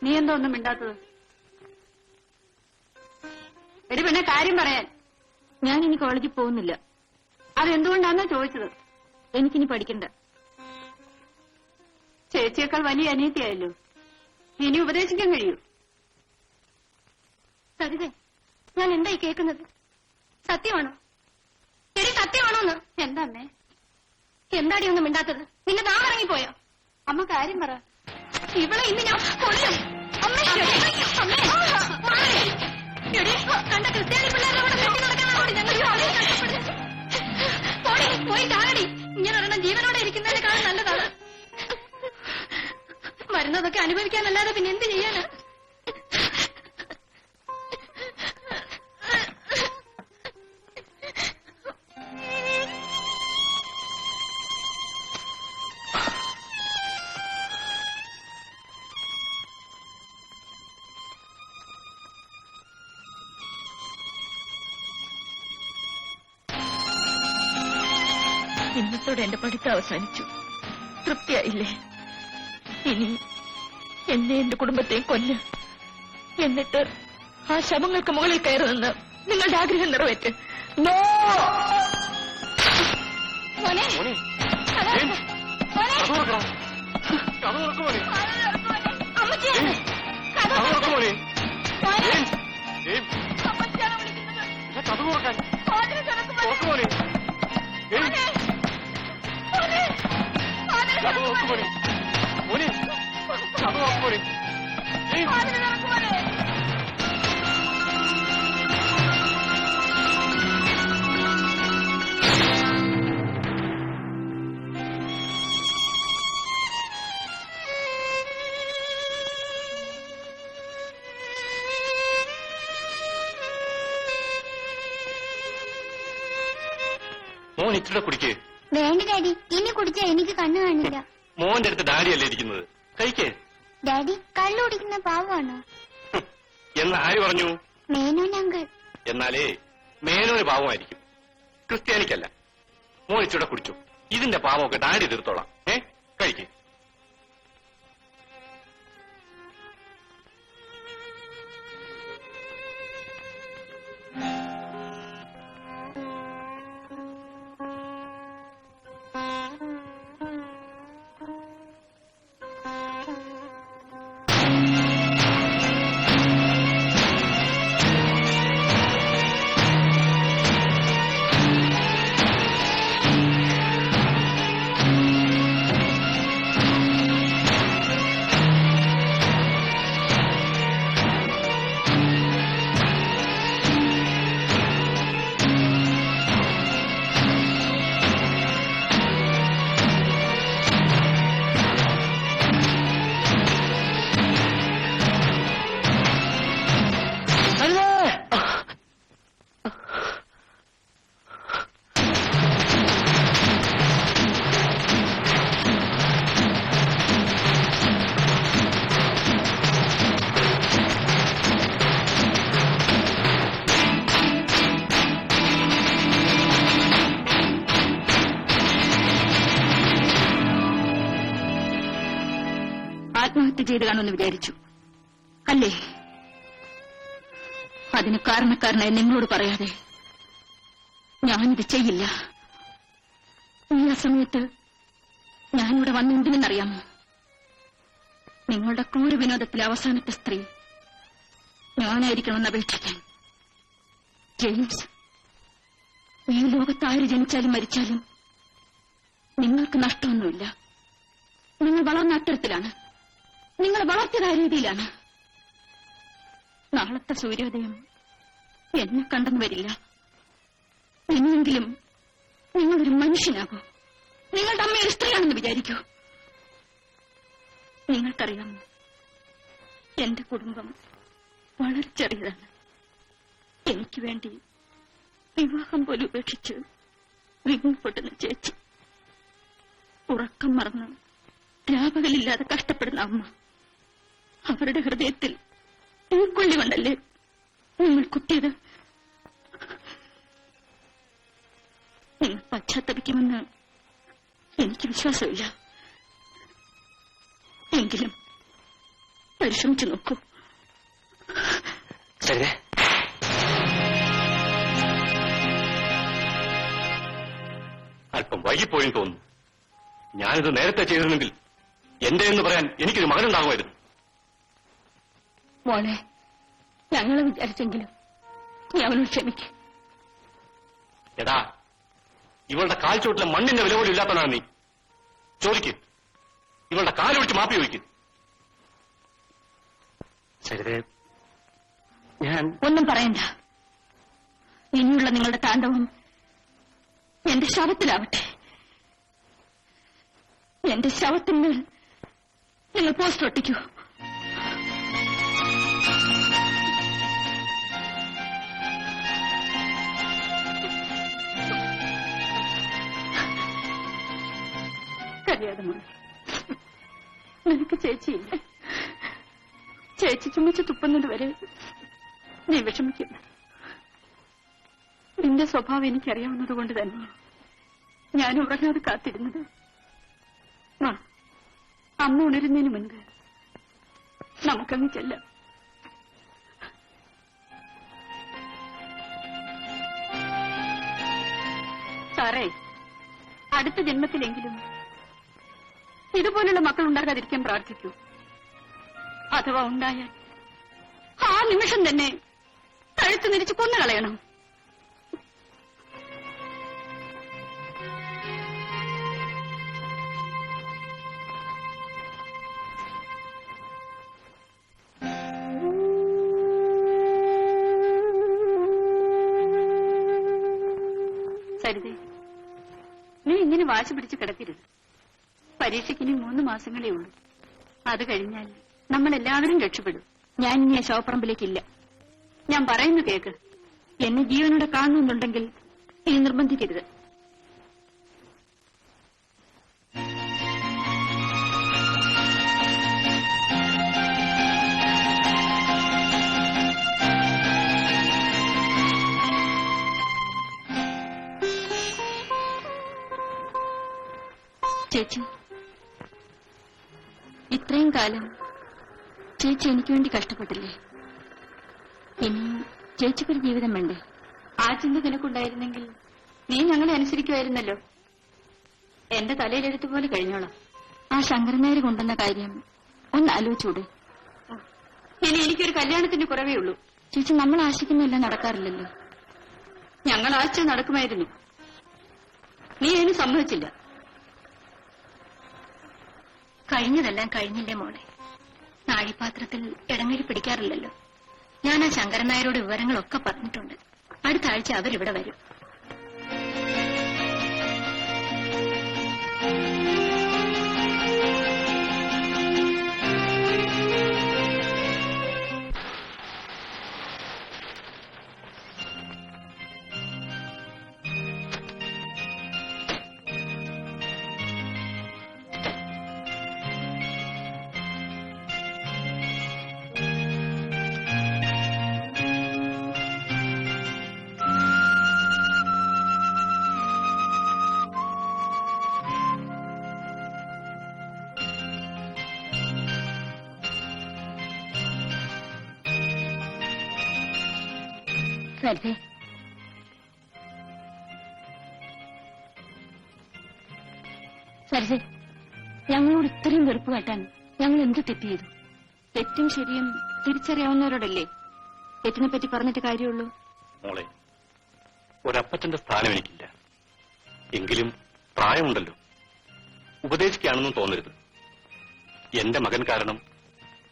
നീ എന്തോ ഒന്നും മിണ്ടാത്തത്? എടി പെണ്ണെ, കാര്യം പറയാൻ. ഞാൻ ഇനി കോളേജിൽ പോകുന്നില്ല. അതെന്തുകൊണ്ടാണെന്നാ ചോദിച്ചത്? എനിക്കിനി പഠിക്കണ്ട. ചേച്ചിയേക്കാൾ വലിയ അനിയത്തിയായല്ലോ, ഇനി ഉപദേശിക്കാൻ കഴിയൂ? സരിതേ, ഞാൻ എന്തായി കേൾക്കുന്നത്? സത്യമാണോ? ശരി, സത്യമാണോന്ന്? എന്താ അമ്മേ? എന്താടി ഒന്നും മിണ്ടാത്തത്? നിന്റെ നാം ഇറങ്ങിപ്പോയോ? അമ്മ കാര്യം പറ. ഇവിടെ ഇന്ന് ഞാൻ കൊല്ലും. കണ്ട ക്രിസ്ത്യാനി പിള്ളേരുടെ കൂടെ വെട്ടി നടക്കാനാണ് ഞങ്ങൾ പോയി കാണടി. ഇങ്ങനെ ഒരെണ്ണം ജീവനോടെ ഇരിക്കുന്നതിനേക്കാളും നല്ലതാണ്. വരുന്നതൊക്കെ അനുഭവിക്കാനല്ലാതെ പിന്നെ എന്ത് ചെയ്യാനാ? ഇന്നത്തോടെ എന്റെ പഠിത്തം അവസാനിച്ചു. തൃപ്തിയായില്ലേ? ഇനി എന്നെ എന്റെ കുടുംബത്തെയും കൊല്ല്. എന്നിട്ട് ആ ശവങ്ങൾക്ക് മുകളിൽ കയറി നിന്ന് നിങ്ങളുടെ ആഗ്രഹം നിറവേറ്റ്. മോൻ ഇച്ചിരി കുടിക്കേ. വേണ്ട ഡാഡി, ഇനി കുടിച്ചാ എനിക്ക് കണ്ണു കാണില്ല. മോന്റെ അടുത്ത് ഡാഡിയല്ലേ ഇരിക്കുന്നത്, കഴിക്കേ. ഡാഡി കള്ളു കുടിക്കുന്ന പാവമാണോ? എന്ന് ആര് പറഞ്ഞു? മേനോൻ അങ്കിൾ. എന്നാലേ മേനോന് പാവമായിരിക്കും, ക്രിസ്ത്യാനിക്കല്ല. മോൻ ഇച്ചിരി കുടിച്ചു. ഇതിന്റെ പാവമൊക്കെ ഡാഡി തീർത്തോളാം. കഴിക്കേ. ആത്മഹത്യ ചെയ്ത് കാണുമെന്ന് വിചാരിച്ചു അല്ലേ? അതിന് കാരണക്കാരനായി നിങ്ങളോട് പറയാതെ ഞാനിത് ചെയ്യില്ല. ഈ സമയത്ത് ഞാനിവിടെ വന്ന എന്തിനെന്നറിയാമോ? നിങ്ങളുടെ ക്രൂര വിനോദത്തിലെ അവസാനത്തെ സ്ത്രീ ഞാനായിരിക്കണമെന്ന് അപേക്ഷിക്കാൻ. ജെയിംസ്, ഈ ലോകത്ത് ആര് ജനിച്ചാലും മരിച്ചാലും നിങ്ങൾക്ക് നഷ്ടമൊന്നുമില്ല. നിങ്ങൾ വളർന്ന അത്തരത്തിലാണ്, നിങ്ങൾ വളർത്തിയതായ രീതിയിലാണ്. നാളത്തെ സൂര്യോദയം എന്നെ കണ്ടെന്ന് വരില്ല. എന്നെങ്കിലും നിങ്ങളൊരു മനുഷ്യനാകൂ. നിങ്ങളുടെ അമ്മ ഒരു സ്ത്രീയാണെന്ന് വിചാരിക്കൂ. നിങ്ങൾക്കറിയാമോ, എന്റെ കുടുംബം വളരെ ചെറിയതാണ്. എനിക്ക് വേണ്ടി വിവാഹം പോലും ഉപേക്ഷിച്ച് വിങ്ങപ്പെടുന്ന ചേച്ചി, ഉറക്കം മറന്ന് രാപകലില്ലാതെ കഷ്ടപ്പെടുന്ന അമ്മ, അവരുടെ ഹൃദയത്തിൽ ഉൾക്കൊള്ളി കൊണ്ടല്ലേ നിങ്ങൾ കുത്തിയത്. നിങ്ങൾ പശ്ചാത്തപിക്കുമെന്ന് എനിക്ക് വിശ്വാസമില്ല. എങ്കിലും പരിശ്രമിച്ചു നോക്കൂ. സരിതേ, അല്പം വൈകിപ്പോയെന്ന് തോന്നുന്നു. ഞാനിത് നേരത്തെ ചെയ്തിരുന്നെങ്കിൽ എന്റെ എന്ന് പറയാൻ എനിക്കൊരു മകനുണ്ടാകുമായിരുന്നു. മോളെ, ഞങ്ങളെ വിചാരിച്ചെങ്കിലും നീ അവനോട് ക്ഷമിക്കും. എടാ, ഇവളുടെ കാൽ ചുവട്ടിലെ മണ്ണിന്റെ വില പോലും ഇല്ലാത്തതാണ് നീ. ചോദിക്ക്, ഇവളുടെ കാലൊഴിച്ച് മാപ്പി ചോദിക്കും. സരിതേ, ഞാൻ ഒന്നും പറയണ്ട. ഇനിയുള്ള നിങ്ങളുടെ താണ്ഡവം എന്റെ ശവത്തിലാവട്ടെ. എന്റെ ശവത്തിന്മേൽ നിങ്ങൾ പോസ്റ്റർ ഒട്ടിക്കൂ. കരയാതെ മോളെ, നിനക്ക് ചേച്ചിയില്ല. ചേച്ചി ചുമച്ച് തുപ്പുന്നത് വരെ നീ വിഷമിക്കില്ല. നിന്റെ സ്വഭാവം എനിക്കറിയാവുന്നത് കൊണ്ട് തന്നെയാണ് ഞാൻ ഉറങ്ങാതെ കാത്തിരുന്നത്. അമ്മ ഉണരുന്നതിന് മുൻപ് നമുക്കങ്ങ് ചെല്ലാം. സാറേ, അടുത്ത ജന്മത്തിലെങ്കിലും ഇതുപോലുള്ള മക്കൾ ഉണ്ടാകാതിരിക്കാൻ പ്രാർത്ഥിക്കൂ. അഥവാ ഉണ്ടായാൽ ആ നിമിഷം തന്നെ കഴുത്ത് നിരിച്ച് കൊന്നുകളയണം. സരിതേ, നീ ഇങ്ങനെ വാശി പിടിച്ച് കിടക്കരുത്. പരീക്ഷയ്ക്ക് ഇനി 3 മാസങ്ങളേ ഉള്ളൂ. അത് കഴിഞ്ഞാൽ നമ്മളെല്ലാവരും രക്ഷപ്പെടും. ഞാൻ ഇനി ആ ശവപ്പറമ്പിലേക്കില്ല. ഞാൻ പറയുന്നു കേക്ക്. എന്നെ ജീവനോടെ കാണുന്നുണ്ടെങ്കിൽ ഇനി നിർബന്ധിക്കരുത്. ചേച്ചി, ഇത്രയും കാലം ചേച്ചി എനിക്ക് വേണ്ടി കഷ്ടപ്പെട്ടില്ലേ? ഇനി ചേച്ചിക്കൊരു ജീവിതം വേണ്ടേ? ആ ചിന്ത നിനക്കുണ്ടായിരുന്നെങ്കിൽ നീ ഞങ്ങളെ അനുസരിക്കുമായിരുന്നല്ലോ. എന്റെ തലയിലെടുത്തുപോലെ കഴിഞ്ഞോളാം. ആ ശങ്കരനായർ കൊണ്ടുവന്ന കാര്യം ഒന്ന് ആലോചിച്ചൂടെ? ഇനി എനിക്കൊരു കല്യാണത്തിന്റെ കുറവേ ഉള്ളൂ. ചേച്ചി, നമ്മൾ ആശിക്കുന്നതെല്ലാം നടക്കാറില്ലല്ലോ. ഞങ്ങൾ ആശിച്ച നടക്കുമായിരുന്നു. നീ അതിന് സമ്മതിച്ചില്ല. കഴിഞ്ഞതെല്ലാം കഴിഞ്ഞില്ലേ മോളെ? നാഴിപാത്രത്തിൽ ഇടങ്ങഴി പിടിക്കാറില്ലല്ലോ. ഞാൻ ആ ശങ്കരൻ നായരോട് വിവരങ്ങളൊക്കെ പറഞ്ഞിട്ടുണ്ട്. അടുത്ത ആഴ്ച അവരിവിടെ വരും. സരിതേ, സരിതേ, ഞങ്ങളോട് ഇത്രയും വെറുപ്പ് കാട്ടാൻ ഞങ്ങൾ എന്ത് തെറ്റ് ചെയ്തു? തെറ്റും ശരിയും തിരിച്ചറിയാവുന്നവരോടല്ലേ തെറ്റിനെ പറ്റി പറഞ്ഞിട്ട് കാര്യമുള്ളൂ. മോളെ, ഒരപ്പച്ചന്റെ സ്ഥാനം എനിക്കില്ല. എങ്കിലും പ്രായമുണ്ടല്ലോ. ഉപദേശിക്കുകയാണെന്നും തോന്നരുത്. എന്റെ മകൻ കാരണം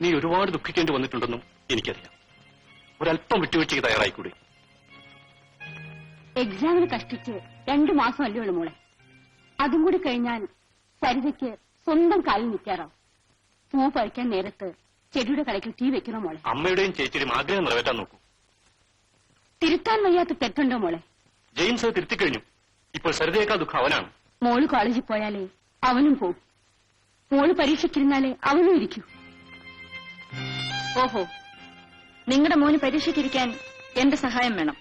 നീ ഒരുപാട് ദുഃഖിക്കേണ്ടി വന്നിട്ടുണ്ടെന്നും എനിക്കറിയാം. ഒരല്പം വിട്ടുവീഴ്ചയ്ക്ക് തയ്യാറായിക്കൂടെ? എക്സാമിന് കഷ്ടിച്ച് 2 മാസമല്ലേ ഉള്ളൂ മോളെ. അതും കൂടി കഴിഞ്ഞാൽ സരിതയ്ക്ക് സ്വന്തം കാലിൽ നിൽക്കാറാവും. പൂ പറിക്കാൻ നേരത്ത് ചെടിയുടെ കടയ്ക്ക് തീ വെക്കണോ മോളെ? അമ്മയുടെയും ചേച്ചിയുടെയും ആഗ്രഹം നിറവേറ്റാൻ നോക്കൂ. തിരുത്താൻ വയ്യാത്ത തെറ്റുണ്ടോ മോളെ? ജെയിംസ് അത് തിരുത്തിക്കഴിഞ്ഞു. ഇപ്പോൾ സരിതയേക്കാൾ ദുഃഖം അവനാണ്. മോള് കോളേജിൽ പോയാലേ അവനും പോവും. മോള് പരീക്ഷയ്ക്കിരുന്നാലേ അവനും ഇരിക്കൂ. ഓഹോ, നിങ്ങളുടെ മോന് പരീക്ഷയ്ക്കിരിക്കാൻ എന്റെ സഹായം വേണം.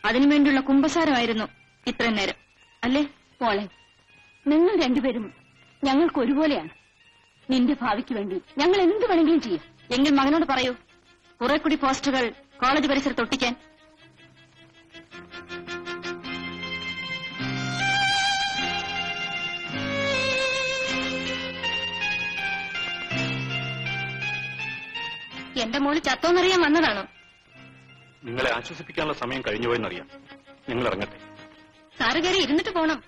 അതിനുവേണ്ടിയുള്ള കുമ്പസാരമായിരുന്നു ഇത്രയും നേരം, അല്ലേ? മോളെ, നിങ്ങൾ രണ്ടുപേരും ഞങ്ങൾക്ക് ഒരുപോലെയാണ്. നിന്റെ ഭാവിക്ക് വേണ്ടി ഞങ്ങൾ എന്ത് വേണമെങ്കിലും ചെയ്യും. എങ്കിൽ മകനോട് പറയൂ കുറെ കൂടി പോസ്റ്ററുകൾ കോളേജ് പരിസരത്ത് ഒട്ടിക്കാൻ. എന്റെ മോള് ചത്തോന്നറിയാൻ വന്നതാണോ? നിങ്ങളെ ആശ്വസിപ്പിക്കാനുള്ള സമയം കഴിഞ്ഞുപോയെന്നറിയാം. നിങ്ങൾ ഇറങ്ങട്ടെ. സാറ് കയറി ഇരുന്നിട്ട് പോണം.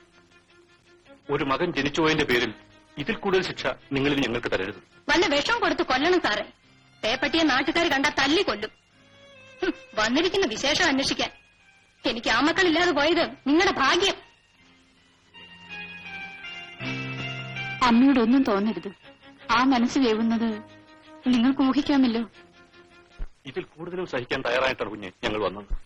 ഒരു മകൻ ജനിച്ചുപോയതിന്റെ പേരിൽ ഇതിൽ കൂടുതൽ ശിക്ഷ നിങ്ങളിൽ ഞങ്ങൾക്ക് തരരുത്. വല്ല വിഷം കൊടുത്ത് കൊല്ലണം സാറേ. പേപ്പട്ടിയെ നാട്ടുകാർ കണ്ടാ തല്ലി കൊല്ലും. വന്നിരിക്കുന്ന വിശേഷം അന്വേഷിക്കാൻ. എനിക്ക് ആ മക്കളില്ലാതെ പോയത് നിങ്ങളുടെ ഭാഗ്യം. അമ്മയോടൊന്നും തോന്നരുത്. ആ മനസ്സ് വേവുന്നത് നിങ്ങൾക്ക് ഊഹിക്കാമല്ലോ. ഇതിൽ കൂടുതലും സഹിക്കാൻ തയ്യാറായിട്ടാണ് കുഞ്ഞെ ഞങ്ങൾ വന്നത്.